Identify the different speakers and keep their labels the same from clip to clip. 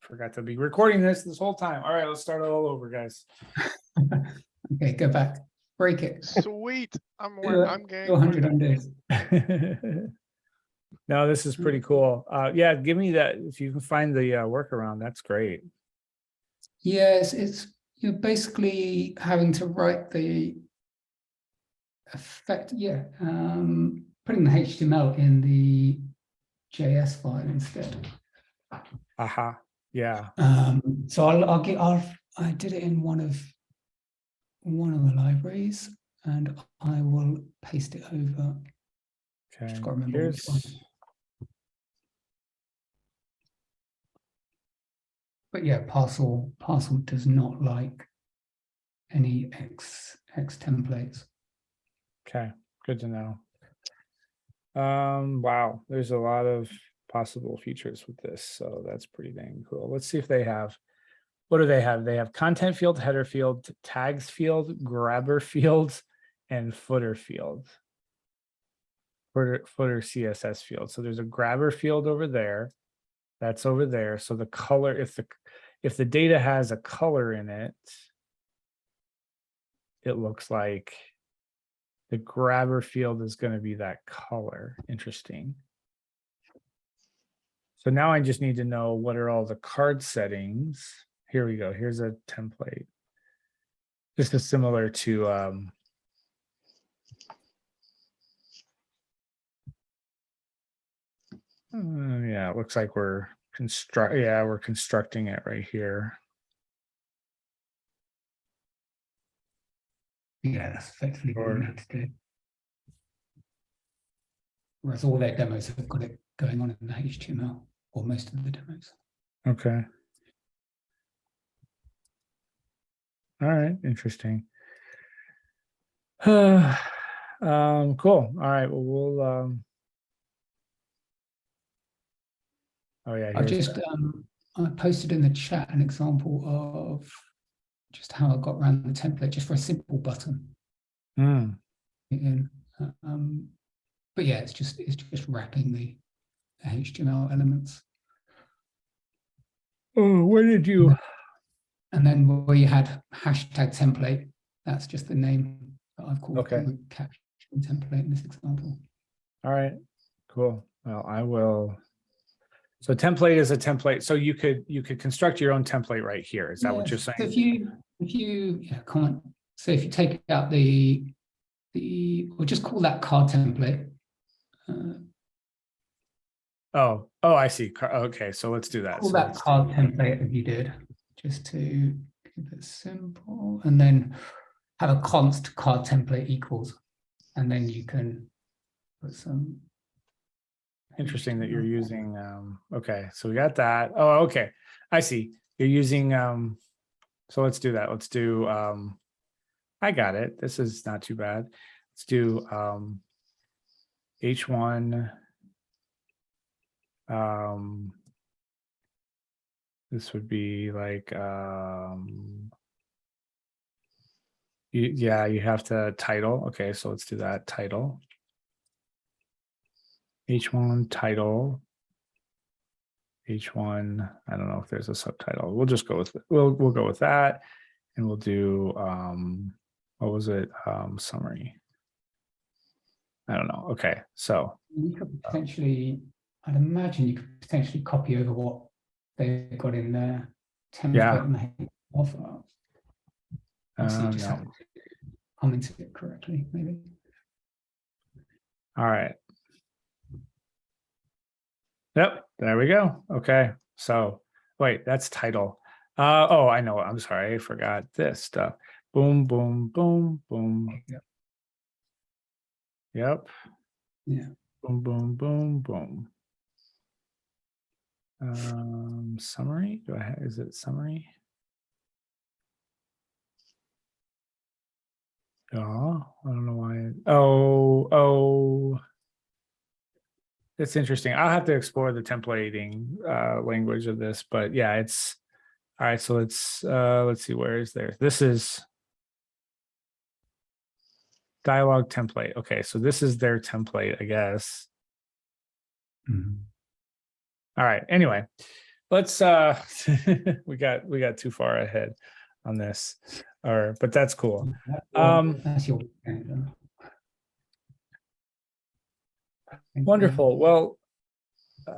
Speaker 1: Forgot to be recording this whole time. All right, let's start it all over, guys.
Speaker 2: Okay, go back. Break it.
Speaker 3: Sweet. I'm game.
Speaker 2: 100 days.
Speaker 1: No, this is pretty cool. Yeah, give me that. If you can find the workaround, that's great.
Speaker 2: Yes, you're basically having to write the effect. Yeah, putting the HTML in the JS file instead.
Speaker 1: Aha. Yeah.
Speaker 2: So I did it in one of the libraries, and I will paste it over.
Speaker 1: Okay.
Speaker 2: Just gotta remember which one. But yeah, parcel does not like any X templates.
Speaker 1: Okay, good to know. Wow, there's a lot of possible features with this, so that's pretty dang cool. Let's see if they have. What do they have? They have content field, header field, tags field, grabber fields, and footer field. Footer CSS field. So there's a grabber field over there. That's over there. So the color, if the data has a color in it, it looks like the grabber field is going to be that color. Interesting. So now I just need to know what are all the card settings. Here we go. Here's a template. This is similar to yeah, it looks like we're constructing it right here.
Speaker 2: Yeah, that's effectively what we need to do. Whereas all their demos have got it going on in the HTML, or most of the demos.
Speaker 1: Okay. All right, interesting. Cool. All right, well, we'll oh yeah,
Speaker 2: I just I posted in the chat an example of just how I got around the template just for a simple button. But yeah, it's just wrapping the HTML elements.
Speaker 1: Oh, where did you?
Speaker 2: And then where you had hashtag template, that's just the name that I've called the caption template in this example. All
Speaker 1: right, cool. Well, I will. So template is a template. So you could construct your own template right here. Is that what you're saying?
Speaker 2: So if you comment. So if you take out we'll just call that card template.
Speaker 1: Oh, I see. Okay, so let's do that.
Speaker 2: Call that card template that you did, just to keep it simple, and then have a const card template equals, and then you can put some.
Speaker 1: Interesting that you're using. Okay, so we got that. Oh, okay, I see. You're using. So let's do that. Let's do. I got it. This is not too bad. Let's do H1. This would be like yeah, you have to title. Okay, so let's do that. Title. H1 title. H1. I don't know if there's a subtitle. We'll just go with it. We'll go with that, and we'll do what was it? Summary. I don't know. Okay, so
Speaker 2: you could potentially, I'd imagine you could potentially copy over what they've got in their template and the offer. Just have to comment it correctly, maybe.
Speaker 1: All right. Yep, there we go. Okay, so wait, that's title. Oh, I know. I'm sorry, I forgot this stuff. Boom, boom, boom, boom.
Speaker 2: Yep.
Speaker 1: Yep.
Speaker 2: Yeah.
Speaker 1: Boom, boom, boom, boom. Summary. Is it summary? Oh, I don't know why. Oh. It's interesting. I'll have to explore the templating language of this, but yeah, it's all right. So let's see, where is there? This is dialogue template. Okay, so this is their template, I guess. All right. Anyway, let's we got too far ahead on this, but that's cool.
Speaker 2: That's your
Speaker 1: Wonderful. Well,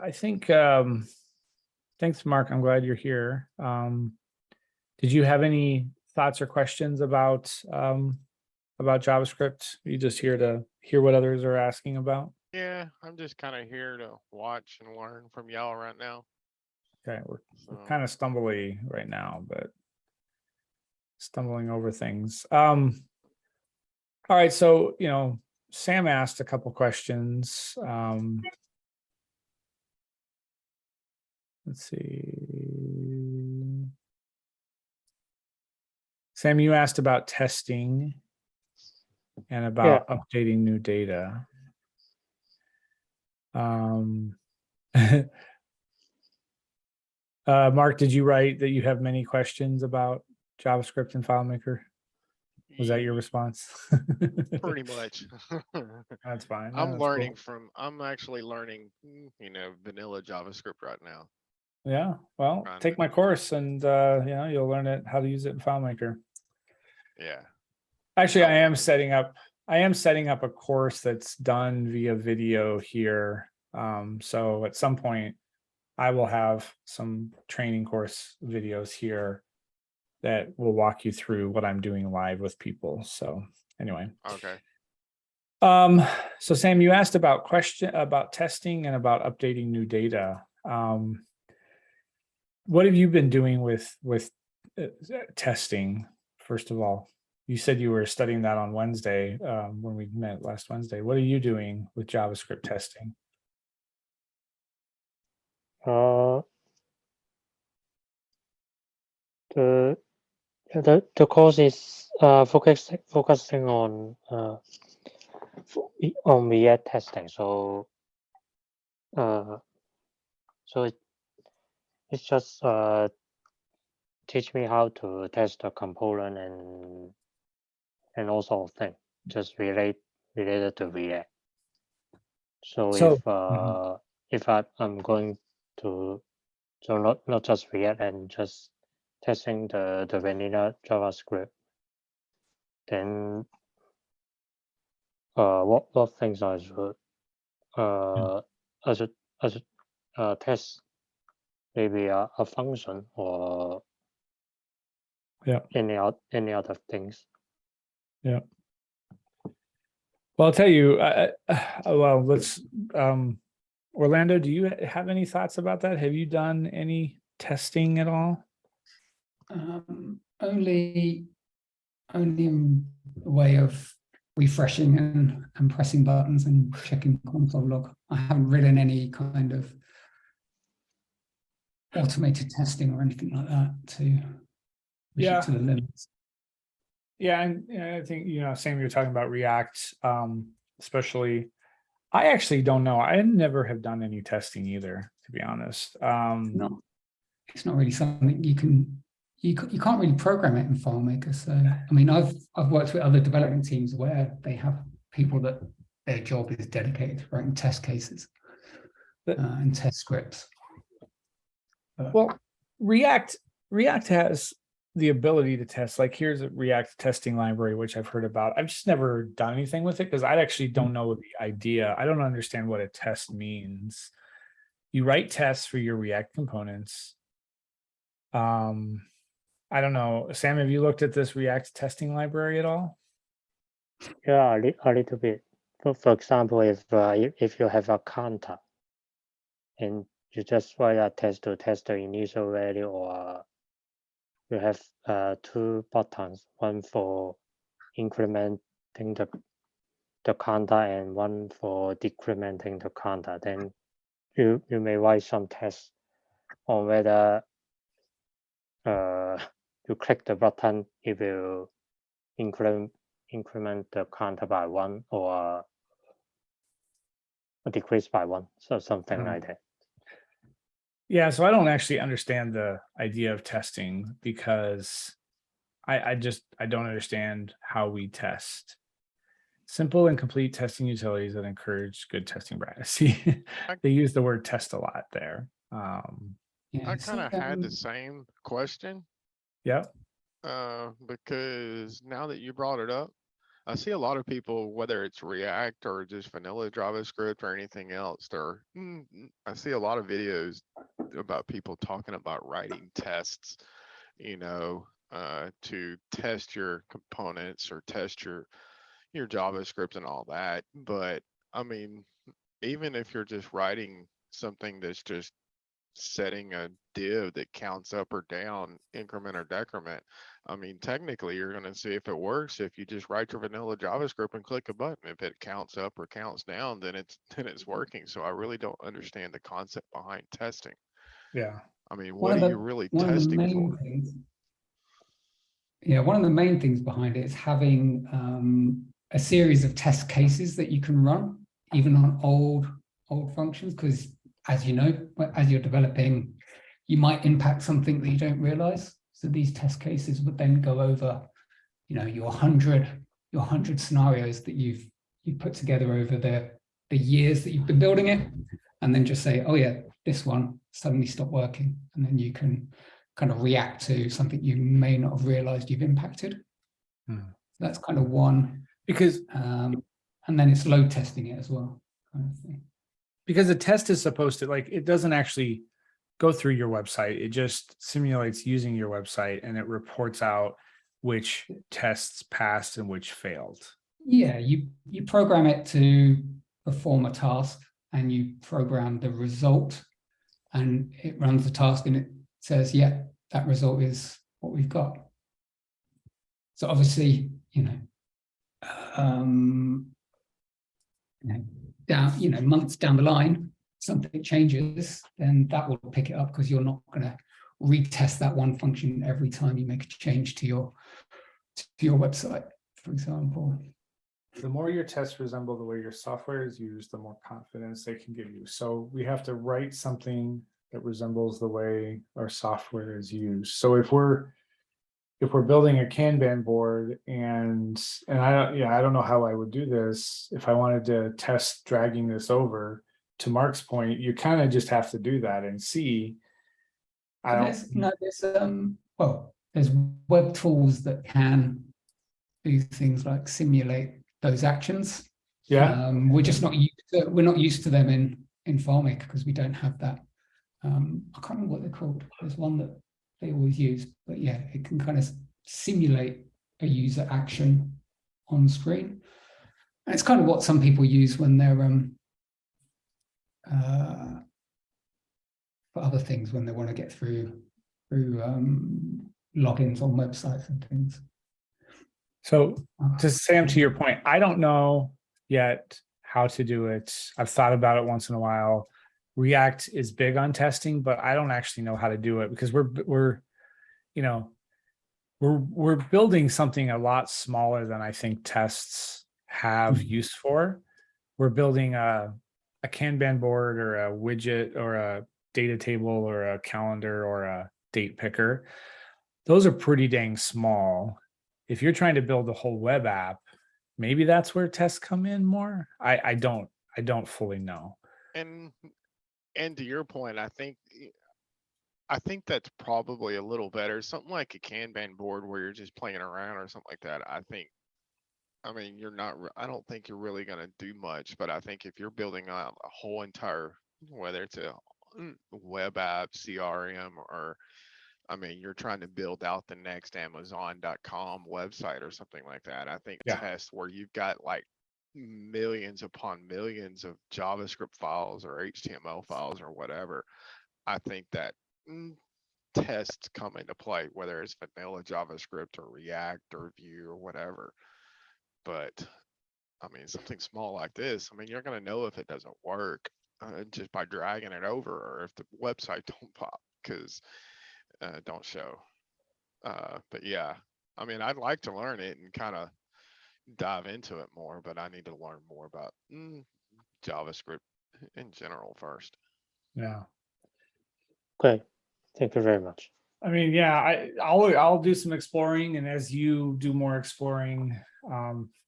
Speaker 1: I think thanks, Mark. I'm glad you're here. Did you have any thoughts or questions about JavaScript? Are you just here to hear what others are asking about?
Speaker 3: Yeah, I'm just kind of here to watch and learn from y'all right now.
Speaker 1: Okay, we're kind of stumbly right now, but stumbling over things. All right, so Sam asked a couple questions. Let's see. Sam, you asked about testing and about updating new data. Mark, did you write that you have many questions about JavaScript and FileMaker? Was that your response?
Speaker 3: Pretty much.
Speaker 1: That's fine.
Speaker 3: I'm
Speaker 1: That's
Speaker 3: learning
Speaker 1: cool.
Speaker 3: I'm actually learning, vanilla JavaScript right now.
Speaker 1: Yeah, well, take my course and you'll learn how to use it in FileMaker.
Speaker 3: Yeah.
Speaker 1: Actually, I am setting up a course that's done via video here. So at some point I will have some training course videos here that will walk you through what I'm doing live with people. So anyway.
Speaker 3: Okay.
Speaker 1: So Sam, you asked about testing and about updating new data. What have you been doing with testing? First of all, you said you were studying that on Wednesday when we met last Wednesday. What are you doing with JavaScript testing?
Speaker 4: The course is focusing on React testing. So it's just teach me how to test the component and all sort of thing, just related to React. So if I'm going to, so not just React and just testing the vanilla JavaScript, then what things I should test, maybe a function or any other things.
Speaker 1: Yeah. Well, I'll tell you. Well, let's. Orlando, do you have any thoughts about that? Have you done any testing at all?
Speaker 2: Only in a way of refreshing and pressing buttons and checking console log. I haven't written any kind of automated testing or anything like that to push it to the limits.
Speaker 1: Yeah, and I think Sam, you're talking about React, especially. I actually don't know. I never have done any testing either, to be honest.
Speaker 2: No, it's not really something you can't really program it in FileMaker. So I mean, I've worked with other development teams where they have people that their job is dedicated to writing test cases and test scripts.
Speaker 1: Well, React has the ability to test. Like, here's a React testing library, which I've heard about. I've just never done anything with it because I actually don't know the idea. I don't understand what a test means. You write tests for your React components. I don't know. Sam, have you looked at this React testing library at all?
Speaker 4: Yeah, a little bit. For example, if you have a counter and you just write a test to test the initial value, or you have two buttons, one for incrementing the counter and one for decrementing the counter, then you may write some tests on whether you click the button, it will increment the counter by 1 or decrease by 1, so something like that.
Speaker 1: Yeah, so I don't actually understand the idea of testing because I don't understand how we test. Simple and complete testing utilities that encourage good testing practice. They use the word test a lot there.
Speaker 2: Yeah,
Speaker 3: I
Speaker 2: it's,
Speaker 3: kind of had the same question,
Speaker 1: Yeah.
Speaker 3: because now that you brought it up, I see a lot of people, whether it's React or just vanilla JavaScript or anything else, I see a lot of videos about people talking about writing tests, to test your components or test your JavaScript and all that. But I mean, even if you're just writing something that's just setting a div that counts up or down, increment or decrement, I mean, technically you're going to see if it works if you just write your vanilla JavaScript and click a button. If it counts up or counts down, then it's working. So I really don't understand the concept behind testing.
Speaker 1: Yeah.
Speaker 3: I mean,
Speaker 2: one
Speaker 3: what
Speaker 2: of
Speaker 3: are
Speaker 2: the
Speaker 3: you really
Speaker 2: one of the
Speaker 3: testing
Speaker 2: main
Speaker 3: for?
Speaker 2: things. Yeah, one of the main things behind it is having a series of test cases that you can run, even on old functions, because as you know, as you're developing, you might impact something that you don't realize. So these test cases would then go over, your 100 scenarios that you've put together over the years that you've been building it, and then just say, oh yeah, this one suddenly stopped working, and then you can kind of react to something you may not have realized you've impacted.
Speaker 1: Hmm.
Speaker 2: So that's kind of one.
Speaker 1: Because
Speaker 2: and then it's load testing it as well, kind of thing.
Speaker 1: Because a test is supposed to, it doesn't actually go through your website. It just simulates using your website, and it reports out which tests passed and which failed.
Speaker 2: Yeah, you program it to perform a task, and you program the result, and it runs the task, and it says, yeah, that result is what we've got. So obviously, months down the line, something changes, then that will pick it up, because you're not going to retest that one function every time you make a change to your website, for example.
Speaker 1: The more your tests resemble the way your software is used, the more confidence they can give you. So we have to write something that resembles the way our software is used. So if we're building a Kanban board, and I don't know how I would do this. If I wanted to test dragging this over, to Mark's point, you kind of just have to do that and see.
Speaker 2: There's web tools that can do things like simulate those actions.
Speaker 1: Yeah.
Speaker 2: We're just not used to them in FileMaker, because we don't have that. I can't remember what they're called. There's one that they always use, but yeah, it can kind of simulate a user action on screen. And it's kind of what some people use when they're for other things, when they want to get through logins on websites and things.
Speaker 1: So Sam, to your point, I don't know yet how to do it. I've thought about it once in a while. React is big on testing, but I don't actually know how to do it, because we're building something a lot smaller than I think tests have use for. We're building a Kanban board, or a widget, or a data table, or a calendar, or a date picker. Those are pretty dang small. If you're trying to build a whole web app, maybe that's where tests come in more. I don't fully know.
Speaker 3: And to your point, I think that's probably a little better. Something like a Kanban board where you're just playing around or something like that. I mean, I don't think you're really going to do much, but I think if you're building a whole entire, whether it's a web app, CRM, or, I mean, you're trying to build out the next Amazon.com website or something like that. I think tests where you've got like millions upon millions of JavaScript files or HTML files or whatever, I think that tests come into play, whether it's vanilla JavaScript or React or Vue or whatever. But I mean, something small like this, I mean, you're going to know if it doesn't work just by dragging it over, or if the website don't pop because don't show. But yeah, I mean, I'd like to learn it and kind of dive into it more, but I need to learn more about JavaScript in general first.
Speaker 1: Yeah.
Speaker 4: Okay, thank you very much.
Speaker 1: I mean, yeah, I'll do some exploring, and as you do more exploring,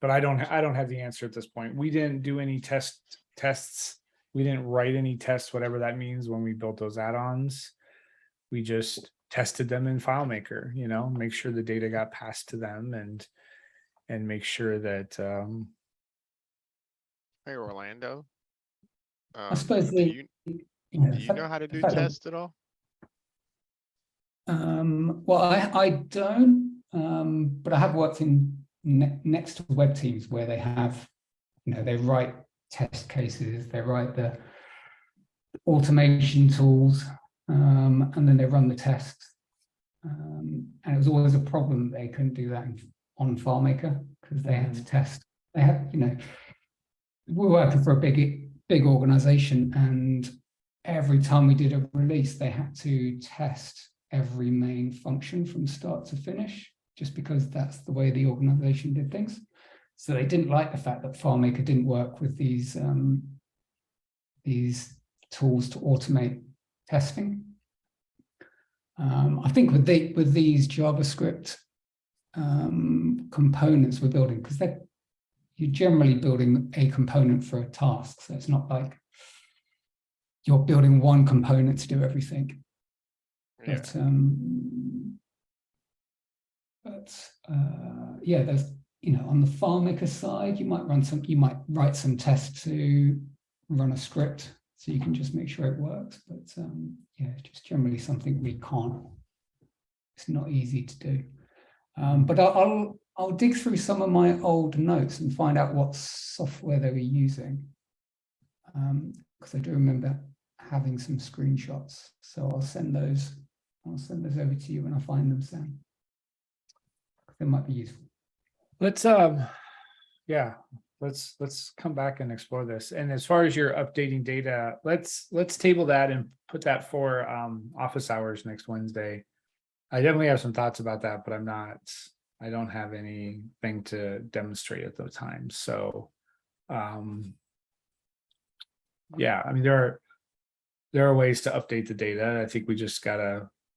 Speaker 1: but I don't have the answer at this point. We didn't do any tests. We didn't write any tests, whatever that means, when we built those add-ons. we just tested them in FileMaker, make sure the data got passed to them and make sure that,
Speaker 3: Hey, Orlando.
Speaker 2: I suppose
Speaker 3: Do you
Speaker 2: the
Speaker 3: know how to do
Speaker 2: fact that-
Speaker 3: tests at all?
Speaker 2: Well, I don't, but I have worked in next to web teams where they have, they write test cases, they write the automation tools, and then they run the tests. And it was always a problem they couldn't do that on FileMaker because they had to test. They had, we're working for a big organization, and every time we did a release, they had to test every main function from start to finish, just because that's the way the organization did things. So they didn't like the fact that FileMaker didn't work with these tools to automate testing. I think with these JavaScript components we're building, because you're generally building a component for a task, so it's not like you're building one component to do everything.
Speaker 3: Yeah.
Speaker 2: But yeah, there's on the FileMaker side, you might write some tests to run a script, so you can just make sure it works. But yeah, it's just generally something we can't. It's not easy to do. But I'll dig through some of my old notes and find out what software they were using, because I do remember having some screenshots. So I'll send those over to you when I find them, Sam. They might be useful.
Speaker 1: let's come back and explore this. And as far as your updating data, let's table that and put that for office hours next Wednesday. I definitely have some thoughts about that, but I don't have anything to demonstrate at the time. So yeah, I mean, there are ways to update the data. I think we just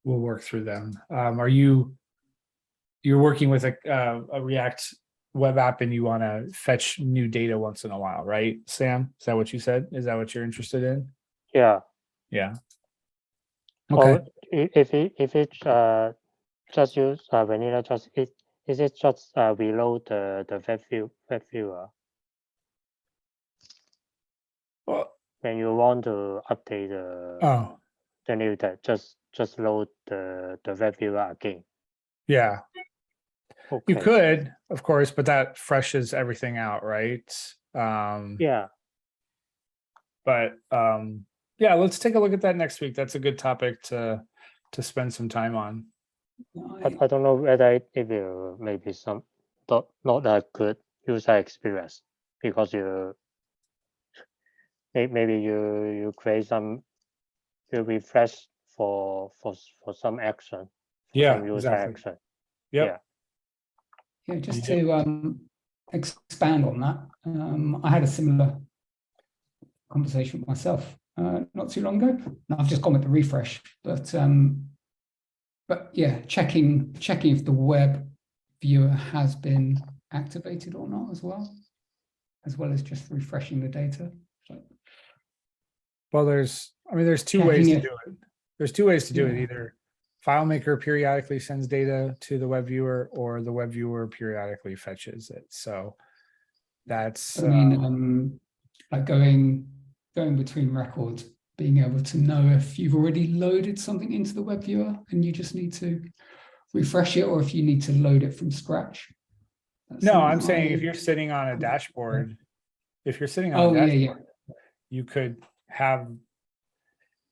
Speaker 1: we'll work through them. You're working with a React web app and you want to fetch new data once in a while, right, Sam? Is that what you said? Is that what you're interested in?
Speaker 4: Yeah.
Speaker 1: Yeah. Okay.
Speaker 4: Or if it's just use vanilla, is it just reload the web viewer
Speaker 1: Well,
Speaker 4: when you want to update the new data? Just load the web viewer again.
Speaker 1: yeah.
Speaker 4: Okay.
Speaker 1: You could, of course, but that freshes everything out, right?
Speaker 4: Yeah.
Speaker 1: But yeah, let's take a look at that next week. That's a good topic to spend some time on.
Speaker 4: I don't know whether it will maybe some not that good user experience, because maybe you create you refresh for some action,
Speaker 1: Yeah,
Speaker 4: some user
Speaker 1: exactly.
Speaker 4: action.
Speaker 1: Yep.
Speaker 2: Yeah, just to expand on that, I had a similar conversation with myself not too long ago. And I've just gone with the refresh, but yeah, checking if the web viewer has been activated or not as well as just refreshing the data.
Speaker 1: Well, there's two ways to do it. There's two ways to do it.
Speaker 2: Yeah.
Speaker 1: Either FileMaker periodically sends data to the web viewer, or the web viewer periodically fetches it. So that's
Speaker 2: I mean, like going between records, being able to know if you've already loaded something into the web viewer and you just need to refresh it, or if you need to load it from scratch.
Speaker 1: no, I'm saying if you're sitting on a dashboard, you could have.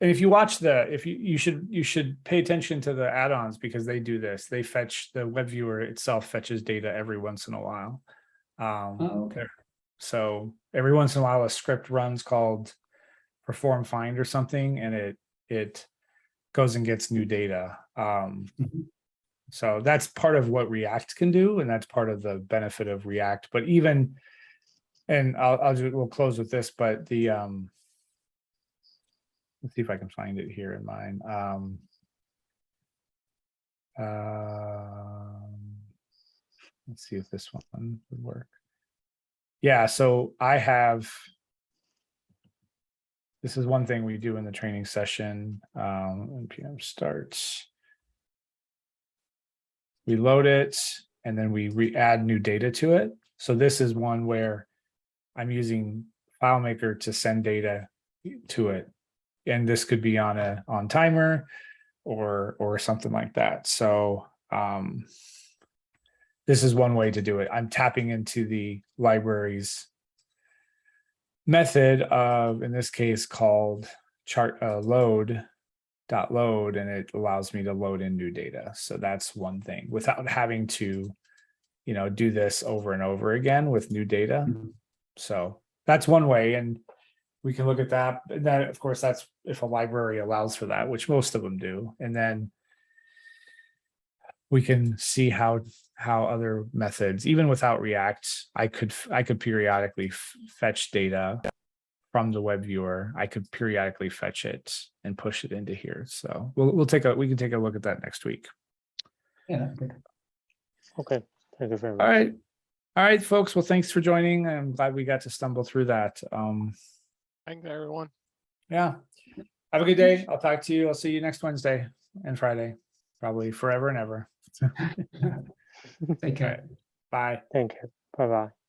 Speaker 1: And if you watch you should pay attention to the add-ons, because they do this. They fetch, the web viewer itself fetches data every once in a while.
Speaker 2: Okay.
Speaker 1: So every once in a while, a script runs called perform find or something, and it goes and gets new data. So that's part of what React can do, and that's part of the benefit of React. But even, and we'll close with this, but the let's see if I can find it here in mine. Let's see if this one would work. Yeah, so I have This is one thing we do in the training session. NPM starts. We load it, and then we add new data to it. So this is one where I'm using FileMaker to send data to it. And this could be on timer or something like that. So this is one way to do it. I'm tapping into the library's method of, in this case, called load, and it allows me to load in new data. So that's one thing without having to, do this over and over again with new data. So that's one way, and we can look at that. And then, of course, that's if a library allows for that, which most of them do. And then we can see how other methods, even without React, I could periodically fetch data from the web viewer. I could periodically fetch it and push it into here. So we can take a look at that next week.
Speaker 2: Yeah, that's good.
Speaker 4: Okay, thank you very much.
Speaker 1: All right, folks. Well, thanks for joining. I'm glad we got to stumble through that.
Speaker 3: Thanks, everyone.
Speaker 1: Yeah. Have a good day. I'll talk to you. I'll see you next Wednesday and Friday, probably forever and ever.
Speaker 2: Take care.
Speaker 1: Bye.
Speaker 4: Thank you. Bye bye.